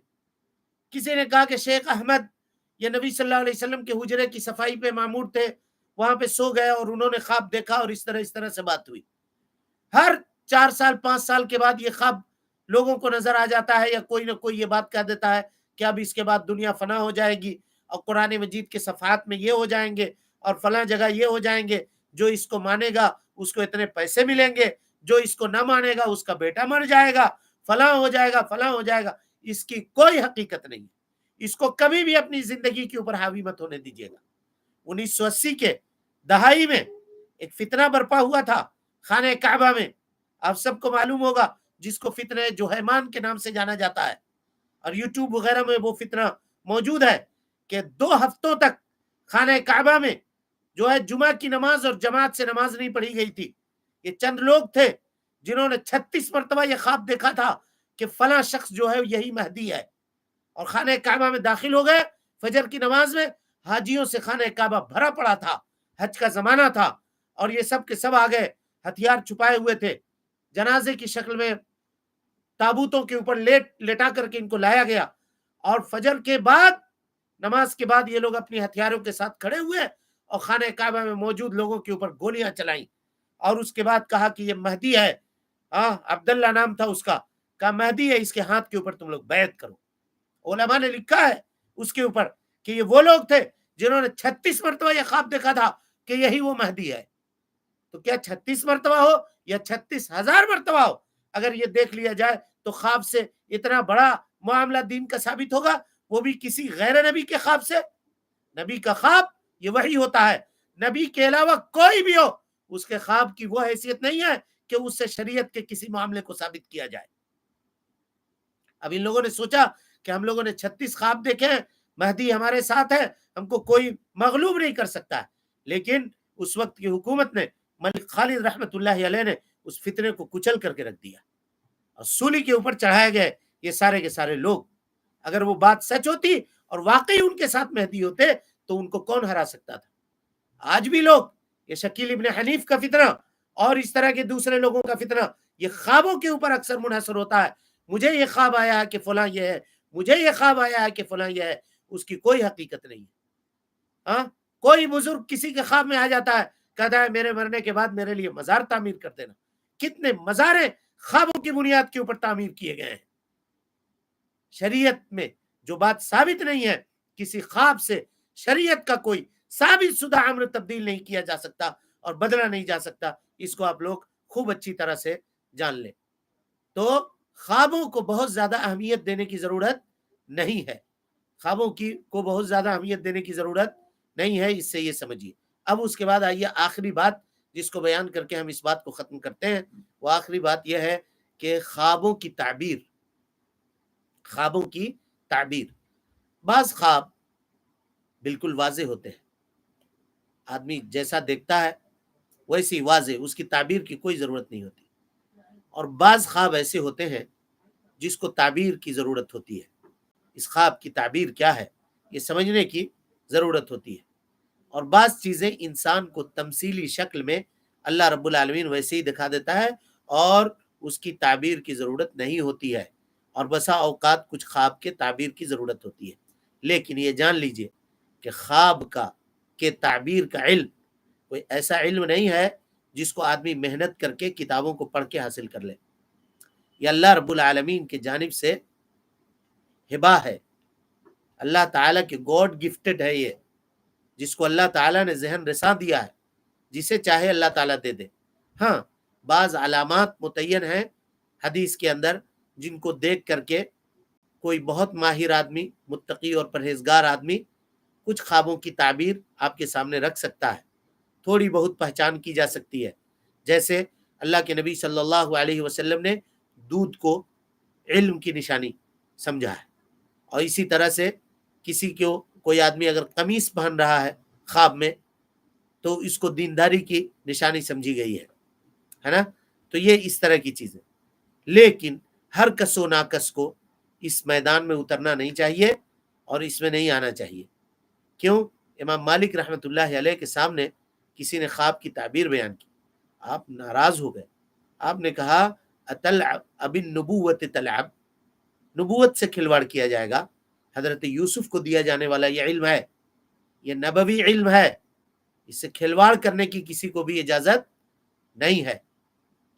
کسی نے کہا کہ شیخ احمد یہ نبی صلی اللہ علیہ وسلم کے حجرے کی صفائی پہ مامور تھے، وہاں پہ سو گئے اور انہوں نے خواب دیکھا اور اس طرح سے بات ہوئی۔ ہر 4 سال 5 سال کے بعد یہ خواب لوگوں کو نظر آ جاتا ہے، یا کوئی نہ کوئی یہ بات کہہ دیتا ہے کہ اب اس کے بعد دنیا فنا ہو جائے گی، اور قرآن مجید کے صفحات میں یہ ہو جائیں گے، اور فلاں جگہ یہ ہو جائیں گے، جو اس کو مانے گا اس کو اتنے پیسے ملیں گے، جو اس کو نہ مانے گا اس کا بیٹا مر جائے گا، فلاں ہو جائے گا، فلاں ہو جائے گا۔ اس کی کوئی حقیقت نہیں ہے، اس کو کبھی بھی اپنی زندگی کے اوپر حاوی مت ہونے دیجیے گا۔ 1980 کے دہائی میں ایک فتنہ برپا ہوا تھا خانہ کعبہ میں، آپ سب کو معلوم ہوگا، جس کو فتنہ جوہیمان کے نام سے جانا جاتا ہے، اور یوٹیوب وغیرہ میں وہ فتنہ موجود ہے کہ 2 ہفتوں تک خانہ کعبہ میں جو ہے جمعہ کی نماز اور جماعت سے نماز نہیں پڑھی گئی تھی۔ یہ چند لوگ تھے جنہوں نے 36 مرتبہ یہ خواب دیکھا تھا کہ فلاں شخص جو ہے یہی مہدی ہے، اور خانہ کعبہ میں داخل ہو گئے فجر کی نماز میں۔ حاجیوں سے خانہ کعبہ بھرا پڑا تھا، حج کا زمانہ تھا، اور یہ سب کے سب آ گئے، ہتھیار چھپائے ہوئے تھے، جنازے کی شکل میں تابوتوں کے اوپر لٹا کر کے ان کو لایا گیا، اور فجر کے بعد نماز کے بعد یہ لوگ اپنی ہتھیاروں کے ساتھ کھڑے ہوئے اور خانہ کعبہ میں موجود لوگوں کے اوپر گولیاں چلائیں، اور اس کے بعد کہا کہ یہ مہدی ہے، عبداللہ نام تھا اس کا، کہا مہدی ہے، اس کے ہاتھ کے اوپر تم لوگ بیعت کرو۔ علماء نے لکھا ہے اس کے اوپر کہ یہ وہ لوگ تھے جنہوں نے 36 مرتبہ یہ خواب دیکھا تھا کہ یہی وہ مہدی ہے۔ تو کیا 36 مرتبہ ہو یا 36,000 مرتبہ ہو، اگر یہ دیکھ لیا جائے تو خواب سے اتنا بڑا معاملہ دین کا ثابت ہوگا، وہ بھی کسی غیر نبی کے خواب سے۔ نبی کا خواب یہ وحی ہوتا ہے، نبی کے علاوہ کوئی بھی ہو اس کے خواب کی وہ حیثیت نہیں ہے کہ اس سے شریعت کے کسی معاملے کو ثابت کیا جائے۔ اب ان لوگوں نے سوچا کہ ہم لوگوں نے 36 خواب دیکھے ہیں، مہدی ہمارے ساتھ ہے، ہم کو کوئی مغلوب نہیں کر سکتا ہے، لیکن اس وقت کی حکومت نے، ملک خالد رحمت اللہ علیہ نے اس فتنے کو کچل کر کے رکھ دیا، اور سولی کے اوپر چڑھائے گئے یہ سارے کے سارے لوگ۔ اگر وہ بات سچ ہوتی اور واقعی ان کے ساتھ مہدی ہوتے تو ان کو کون ہرا سکتا تھا؟ آج بھی لوگ یہ شکیل ابن حنیف کا فتنہ اور اس طرح کے دوسرے لوگوں کا فتنہ یہ خوابوں کے اوپر اکثر منحصر ہوتا ہے۔ مجھے یہ خواب آیا ہے کہ فلاں یہ ہے، مجھے یہ خواب آیا ہے کہ فلاں یہ ہے، اس کی کوئی حقیقت نہیں ہے۔ کوئی بزرگ کسی کے خواب میں آ جاتا ہے، کہتا ہے میرے مرنے کے بعد میرے لیے مزار تعمیر کر دینا۔ کتنے مزاریں خوابوں کی بنیاد کے اوپر تعمیر کیے گئے ہیں۔ شریعت میں جو بات ثابت نہیں ہے، کسی خواب سے شریعت کا کوئی ثابت شدہ امر تبدیل نہیں کیا جا سکتا اور بدلا نہیں جا سکتا، اس کو آپ لوگ خوب اچھی طرح سے جان لیں۔ تو خوابوں کو بہت زیادہ اہمیت دینے کی ضرورت نہیں ہے، خوابوں کی کو بہت زیادہ اہمیت دینے کی ضرورت نہیں ہے، اس سے یہ سمجھیے۔ اب اس کے بعد آئیے آخری بات جس کو بیان کر کے ہم اس بات کو ختم کرتے ہیں، وہ آخری بات یہ ہے کہ خوابوں کی تعبیر۔ خوابوں کی تعبیر، بعض خواب بالکل واضح ہوتے ہیں، آدمی جیسا دیکھتا ہے ویسی واضح، اس کی تعبیر کی کوئی ضرورت نہیں ہوتی، اور بعض خواب ایسے ہوتے ہیں جس کو تعبیر کی ضرورت ہوتی ہے۔ اس خواب کی تعبیر کیا ہے یہ سمجھنے کی ضرورت ہوتی ہے، اور بعض چیزیں انسان کو تمثیلی شکل میں اللہ رب العالمین ویسے ہی دکھا دیتا ہے اور اس کی تعبیر کی ضرورت نہیں ہوتی ہے، اور بسا اوقات کچھ خواب کے تعبیر کی ضرورت ہوتی ہے۔ لیکن یہ جان لیجئے کہ خواب کے تعبیر کا علم کوئی ایسا علم نہیں ہے جس کو آدمی محنت کر کے کتابوں کو پڑھ کے حاصل کر لے۔ یہ اللہ رب العالمین کی جانب سے ہبہ ہے، اللہ تعالیٰ کے گاڈ گفٹڈ ہے یہ، جس کو اللہ تعالیٰ نے ذہن رساں دیا ہے، جسے چاہے اللہ تعالیٰ دے دے۔ ہاں، بعض علامات متعین ہیں حدیث کے اندر جن کو دیکھ کر کے کوئی بہت ماہر آدمی، متقی اور پرہیزگار آدمی کچھ خوابوں کی تعبیر آپ کے سامنے رکھ سکتا ہے، تھوڑی بہت پہچان کی جا سکتی ہے۔ جیسے اللہ کے نبی صلی اللہ علیہ وسلم نے دودھ کو علم کی نشانی سمجھا ہے، اور اسی طرح سے کسی کو کوئی آدمی اگر قمیص پہن رہا ہے خواب میں تو اس کو دینداری کی نشانی سمجھی گئی ہے نا؟ تو یہ اس طرح کی چیزیں، لیکن ہر کس و ناکس کو اس میدان میں اترنا نہیں چاہیے اور اس میں نہیں آنا چاہیے۔ کیوں؟ امام مالک رحمت اللہ علیہ کے سامنے کسی نے خواب کی تعبیر بیان کی، آپ ناراض ہو گئے، آپ نے کہا اتلعب اب النبوت تلعب، نبوت سے کھلواڑ کیا جائے گا؟ حضرت یوسف کو دیا جانے والا یہ علم ہے، یہ نبوی علم ہے، اس سے کھلواڑ کرنے کی کسی کو بھی اجازت نہیں ہے۔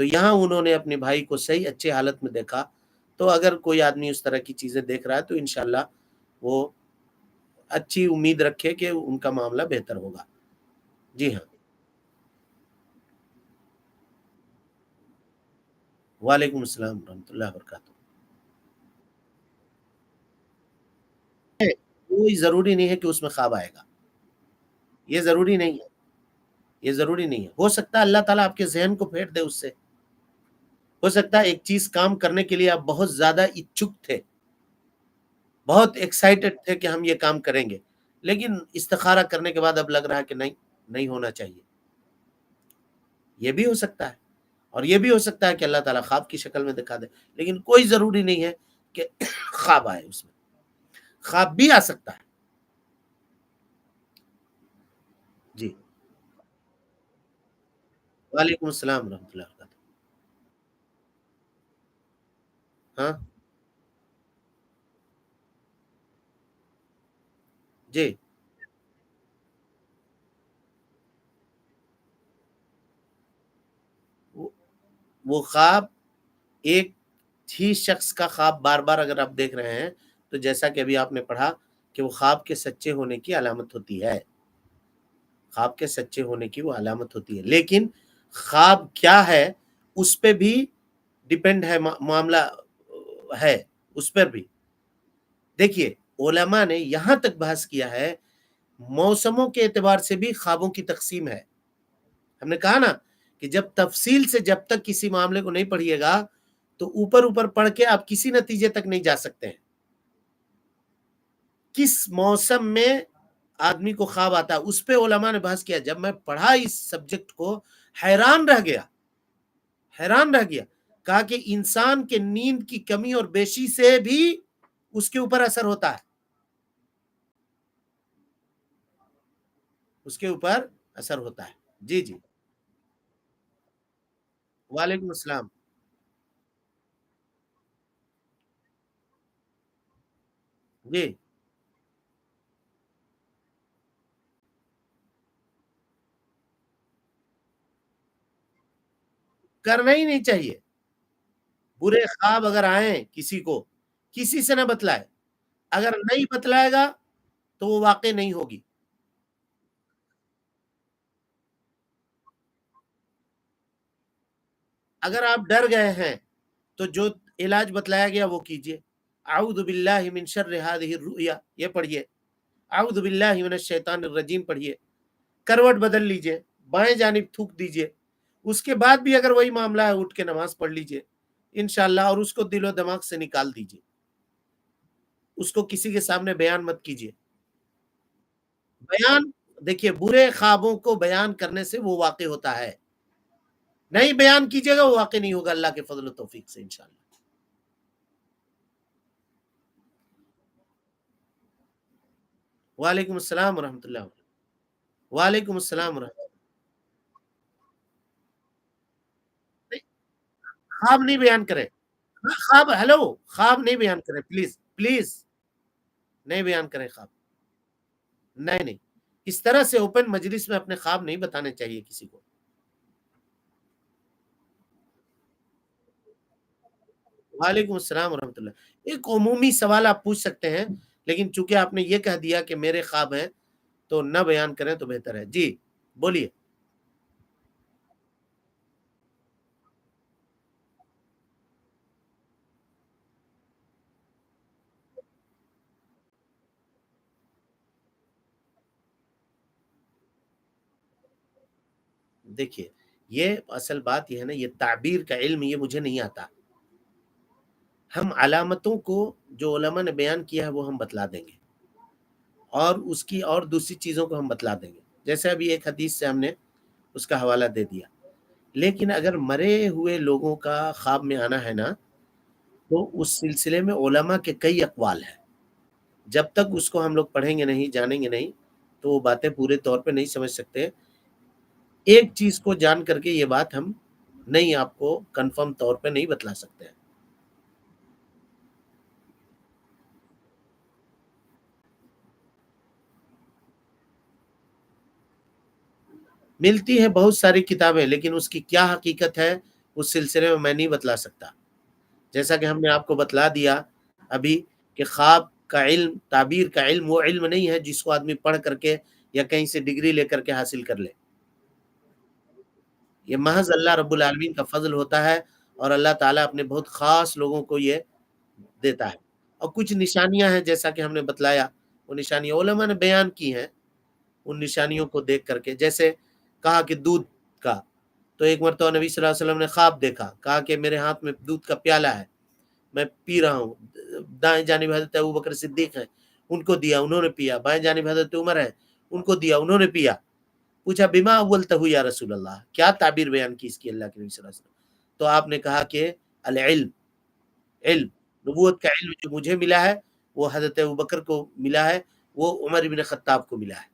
تو یہاں انہوں نے اپنے بھائی کو صحیح اچھے حالت میں دیکھا، تو اگر کوئی آدمی اس طرح کی چیزیں دیکھ رہا ہے تو انشاءاللہ وہ اچھی امید رکھے کہ ان کا معاملہ بہتر ہوگا۔ جی ہاں۔ وعلیکم السلام ورحمۃ اللہ وبرکاتہ۔ کوئی ضروری نہیں ہے کہ اس میں خواب آئے گا، یہ ضروری نہیں ہے، یہ ضروری نہیں ہے۔ ہو سکتا ہے اللہ تعالیٰ آپ کے ذہن کو پھیر دے اس سے، ہو سکتا ہے ایک چیز کام کرنے کے لیے آپ بہت زیادہ اچھک تھے، بہت ایکسائٹڈ تھے کہ ہم یہ کام کریں گے، لیکن استخارہ کرنے کے بعد اب لگ رہا ہے کہ نہیں، نہیں ہونا چاہیے۔ یہ بھی ہو سکتا ہے، اور یہ بھی ہو سکتا ہے کہ اللہ تعالیٰ خواب کی شکل میں دکھا دے، لیکن کوئی ضروری نہیں ہے کہ خواب آئے اس میں، خواب بھی آ سکتا ہے۔ جی، وعلیکم السلام ورحمۃ اللہ وبرکاتہ۔ ہاں، جی، وہ وہ خواب ایک ہی شخص کا خواب بار بار اگر آپ دیکھ رہے ہیں تو جیسا کہ ابھی آپ نے پڑھا کہ وہ خواب کے سچے ہونے کی علامت ہوتی ہے، خواب کے سچے ہونے کی وہ علامت ہوتی ہے، لیکن خواب کیا ہے اس پہ بھی ڈیپینڈ ہے، معاملہ ہے اس پر بھی۔ دیکھیے، علماء نے یہاں تک بحث کیا ہے، موسموں کے اعتبار سے بھی خوابوں کی تقسیم ہے۔ ہم نے کہا نا کہ جب تفصیل سے جب تک کسی معاملے کو نہیں پڑھیے گا تو اوپر اوپر پڑھ کے آپ کسی نتیجے تک نہیں جا سکتے ہیں۔ کس موسم میں آدمی کو خواب آتا ہے اس پہ علماء نے بحث کیا۔ جب میں پڑھا اس سبجیکٹ کو حیران رہ گیا، حیران رہ گیا، کہا کہ انسان کے نیند کی کمی اور بیشی سے بھی اس کے اوپر اثر ہوتا ہے، اس کے اوپر اثر ہوتا ہے۔ جی جی، وعلیکم السلام۔ جی، کرنا ہی نہیں چاہیے۔ برے خواب اگر آئیں کسی کو، کسی سے نہ بتلائے، اگر نہیں بتلائے گا تو وہ واقع نہیں ہوگی۔ اگر آپ ڈر گئے ہیں تو جو علاج بتلایا گیا وہ کیجئے۔ اعوذ باللہ من شر هذه الرؤیا، یہ پڑھیے۔ اعوذ باللہ من الشیطان الرجیم پڑھیے، کروٹ بدل لیجئے، بائیں جانب تھوک دیجئے، اس کے بعد بھی اگر وہی معاملہ ہے اٹھ کے نماز پڑھ لیجئے انشاءاللہ، اور اس کو دل و دماغ سے نکال دیجئے، اس کو کسی کے سامنے بیان مت کیجئے۔ بیان، دیکھیے برے خوابوں کو بیان کرنے سے وہ واقع ہوتا ہے، نہیں بیان کیجئے گا وہ واقع نہیں ہوگا اللہ کے فضل و توفیق سے انشاءاللہ۔ وعلیکم السلام ورحمۃ اللہ وبرکاتہ۔ وعلیکم السلام ورحمۃ اللہ۔ خواب نہیں بیان کریں، ہاں، خواب، ہیلو، خواب نہیں بیان کریں پلیز پلیز، نہیں بیان کریں خواب، نہیں نہیں، اس طرح سے اوپن مجلس میں اپنے خواب نہیں بتانے چاہیے کسی کو۔ وعلیکم السلام ورحمۃ اللہ۔ ایک عمومی سوال آپ پوچھ سکتے ہیں، لیکن چونکہ آپ نے یہ کہہ دیا کہ میرے خواب ہیں تو نہ بیان کریں تو بہتر ہے۔ جی، بولیے۔ دیکھیے، یہ اصل بات یہ ہے نا، یہ تعبیر کا علم یہ مجھے نہیں آتا، ہم علامتوں کو جو علماء نے بیان کیا ہے وہ ہم بتلا دیں گے، اور اس کی اور دوسری چیزوں کو ہم بتلا دیں گے، جیسے ابھی ایک حدیث سے ہم نے اس کا حوالہ دے دیا۔ لیکن اگر مرے ہوئے لوگوں کا خواب میں آنا ہے نا، تو اس سلسلے میں علماء کے کئی اقوال ہیں، جب تک اس کو ہم لوگ پڑھیں گے نہیں، جانیں گے نہیں، تو وہ باتیں پورے طور پہ نہیں سمجھ سکتے۔ ایک چیز کو جان کر کے یہ بات ہم نہیں آپ کو کنفرم طور پہ نہیں بتلا سکتے ہیں۔ ملتی ہے بہت ساری کتابیں، لیکن اس کی کیا حقیقت ہے اس سلسلے میں میں نہیں بتلا سکتا. جیسا کہ ہم نے آپ کو بتلا دیا ابھی کہ خواب کا علم، تعبیر کا علم وہ علم نہیں ہے جس کو آدمی پڑھ کر کے یا کہیں سے ڈگری لے کر کے حاصل کر لے. یہ محض اللہ رب العالمین کا فضل ہوتا ہے، اور اللہ تعالیٰ اپنے بہت خاص لوگوں کو یہ دیتا ہے. اور کچھ نشانیاں ہیں جیسا کہ ہم نے بتلایا، وہ نشانیاں علماء نے بیان کی ہیں. ان نشانیوں کو دیکھ کر کے، جیسے کہا کہ دودھ کا، تو ایک مرتبہ نبی صلی اللہ علیہ وسلم نے خواب دیکھا، کہا کہ میرے ہاتھ میں دودھ کا پیالہ ہے، میں پی رہا ہوں. دائیں جانب حضرت ابوبکر صدیق ہیں، ان کو دیا، انہوں نے پیا. بائیں جانب حضرت عمر ہیں، ان کو دیا، انہوں نے پیا. پوچھا بما اولتہ یا رسول اللہ، کیا تعبیر بیان کی اس کی اللہ کے نبی صلی اللہ علیہ وسلم؟ تو آپ نے کہا کہ العلم، علم، نبوت کا علم جو مجھے ملا ہے وہ حضرت ابوبکر کو ملا ہے، وہ عمر بن خطاب کو ملا ہے.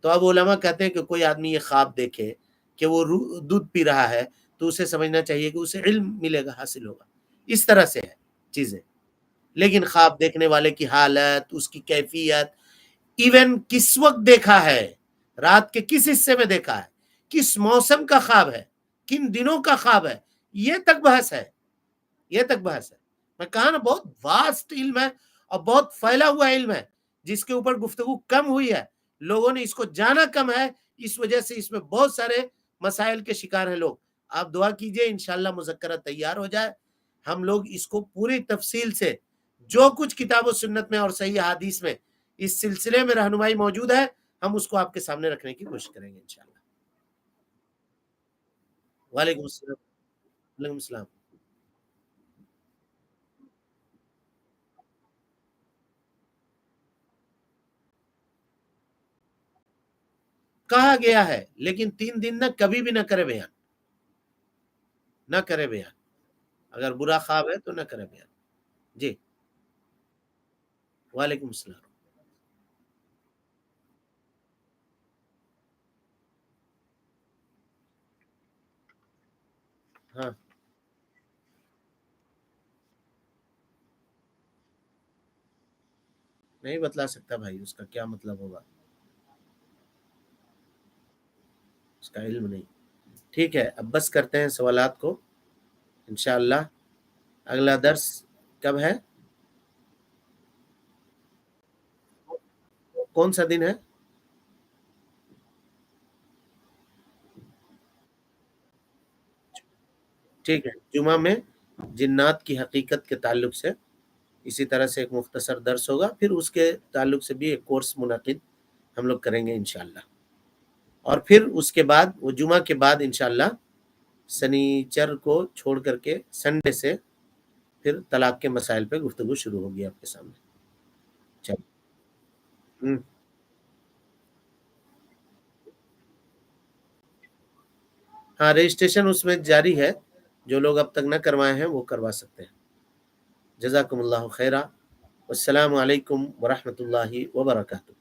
تو اب علماء کہتے ہیں کہ کوئی آدمی یہ خواب دیکھے کہ وہ دودھ پی رہا ہے تو اسے سمجھنا چاہیے کہ اسے علم ملے گا، حاصل ہوگا. اس طرح سے ہے چیزیں. لیکن خواب دیکھنے والے کی حالت، اس کی کیفیت، ایون کس وقت دیکھا ہے، رات کے کس حصے میں دیکھا ہے، کس موسم کا خواب ہے، کن دنوں کا خواب ہے، یہ تک بحث ہے. یہ تک بحث ہے. میں کہا نا بہت واسٹ علم ہے اور بہت پھیلا ہوا علم ہے جس کے اوپر گفتگو کم ہوئی ہے. لوگوں نے اس کو جانا کم ہے، اس وجہ سے اس میں بہت سارے مسائل کے شکار ہیں لوگ. آپ دعا کیجئے انشاءاللہ مذکرہ تیار ہو جائے، ہم لوگ اس کو پوری تفصیل سے جو کچھ کتاب و سنت میں اور صحیح حدیث میں اس سلسلے میں رہنمائی موجود ہے، ہم اس کو آپ کے سامنے رکھنے کی کوشش کریں گے انشاءاللہ. وعلیکم السلام. وعلیکم السلام. کہا گیا ہے لیکن 3 دن نہ کبھی بھی نہ کرے بیان، نہ کرے بیان. اگر برا خواب ہے تو نہ کرے بیان. جی. وعلیکم السلام. ہاں، نہیں بتلا سکتا بھائی اس کا کیا مطلب ہوگا، اس کا علم نہیں. ٹھیک ہے، اب بس کرتے ہیں سوالات کو انشاءاللہ. اگلا درس کب ہے؟ کون سا دن ہے؟ ٹھیک ہے، جمعہ میں جنات کی حقیقت کے تعلق سے اسی طرح سے ایک مختصر درس ہوگا، پھر اس کے تعلق سے بھی ایک کورس منعقد ہم لوگ کریں گے انشاءاللہ. اور پھر اس کے بعد وہ جمعہ کے بعد انشاءاللہ سنیچر کو چھوڑ کر کے سنڈے سے پھر طلاق کے مسائل پہ گفتگو شروع ہوگی آپ کے سامنے. چلیے. ہوں. ہاں، رجسٹریشن اس میں جاری ہے، جو لوگ اب تک نہ کروائے ہیں وہ کروا سکتے ہیں. جزاکم اللہ خیرہ. والسلام علیکم ورحمۃ اللہ وبرکاتہ.